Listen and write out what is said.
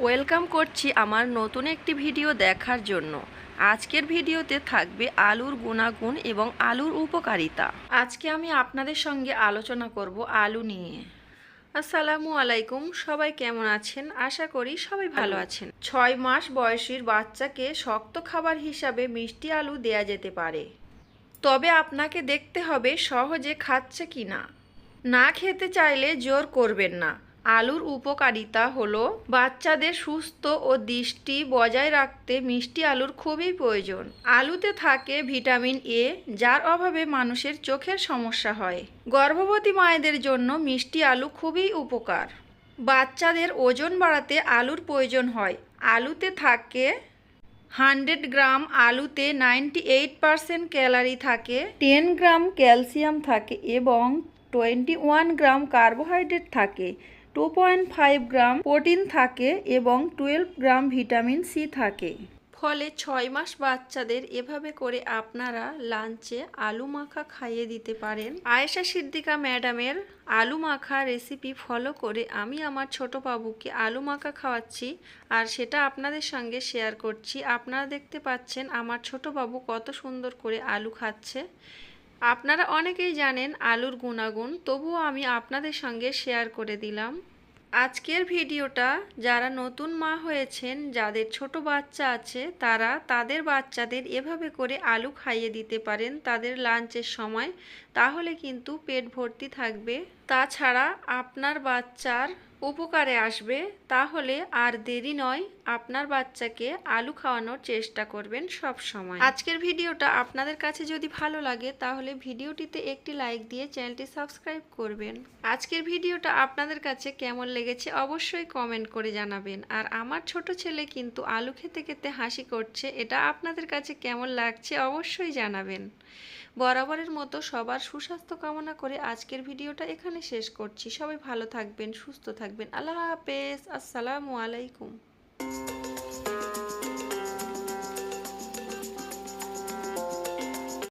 Welcome করছি আমার নতুন একটি ভিডিও দেখার জন্য। আজকের ভিডিওতে থাকবে আলুর গুণাগুণ এবং আলুর উপকারিতা। আজকে আমি আপনাদের সঙ্গে আলোচনা করব আলু নিয়ে। আসসালামু আলাইকুম, সবাই কেমন আছেন? আশা করি সবাই ভালো আছেন। 6 মাস বয়সীর বাচ্চাকে শক্ত খাবার হিসাবে মিষ্টি আলু দেয়া যেতে পারে, তবে আপনাকে দেখতে হবে সহজে খাচ্ছে কিনা। না খেতে চাইলে জোর করবেন না। আলুর উপকারিতা হলো বাচ্চাদের সুস্থ ও দৃষ্টি বজায় রাখতে মিষ্টি আলুর খুবই প্রয়োজন। আলুতে থাকে ভিটামিন এ, যার অভাবে মানুষের চোখের সমস্যা হয়। গর্ভবতী মায়েদের জন্য মিষ্টি আলু খুবই উপকার। বাচ্চাদের ওজন বাড়াতে আলুর প্রয়োজন হয়। আলুতে থাকে 100 গ্রাম আলুতে 98% ক্যালারি থাকে, 10 গ্রাম ক্যালসিয়াম থাকে এবং 21 গ্রাম কার্বোহাইড্রেট থাকে, 2.5 গ্রাম প্রোটিন থাকে এবং 12 গ্রাম ভিটামিন সি থাকে। ফলে 6 মাস বাচ্চাদের এভাবে করে আপনারা লাঞ্চে আলু মাখা খাইয়ে দিতে পারেন। আয়েশা সিদ্দিকা ম্যাডামের আলু মাখা রেসিপি ফলো করে আমি আমার ছোট বাবুকে আলু মাখা খাওয়াচ্ছি, আর সেটা আপনাদের সঙ্গে শেয়ার করছি। আপনারা দেখতে পাচ্ছেন আমার ছোট বাবু কত সুন্দর করে আলু খাচ্ছে। আপনারা অনেকেই জানেন আলুর গুণাগুণ, তবুও আমি আপনাদের সঙ্গে শেয়ার করে দিলাম। আজকের ভিডিওটা যারা নতুন মা হয়েছেন, যাদের ছোট বাচ্চা আছে, তারা তাদের বাচ্চাদের এভাবে করে আলু খাইয়ে দিতে পারেন তাদের লাঞ্চের সময়, তাহলে কিন্তু পেট ভর্তি থাকবে। তাছাড়া আপনার বাচ্চার উপকারে আসবে। তাহলে আর দেরি নয়, আপনার বাচ্চাকে আলু খাওয়ানোর চেষ্টা করবেন সব সময়। আজকের ভিডিওটা আপনাদের কাছে যদি ভালো লাগে তাহলে ভিডিওটিতে একটি লাইক দিয়ে চ্যানেলটি সাবস্ক্রাইব করবেন। আজকের ভিডিওটা আপনাদের কাছে কেমন লেগেছে অবশ্যই কমেন্ট করে জানাবেন। আর আমার ছোট ছেলে কিন্তু আলু খেতে খেতে হাসি করছে, এটা আপনাদের কাছে কেমন লাগছে অবশ্যই জানাবেন। বরাবরের মতো সবার সুস্বাস্থ্য কামনা করে আজকের ভিডিওটা এখানে শেষ করছি। সবাই ভালো থাকবেন, সুস্থ থাকবেন। আল্লাহ হাফেজ। আসসালামু আলাইকুম।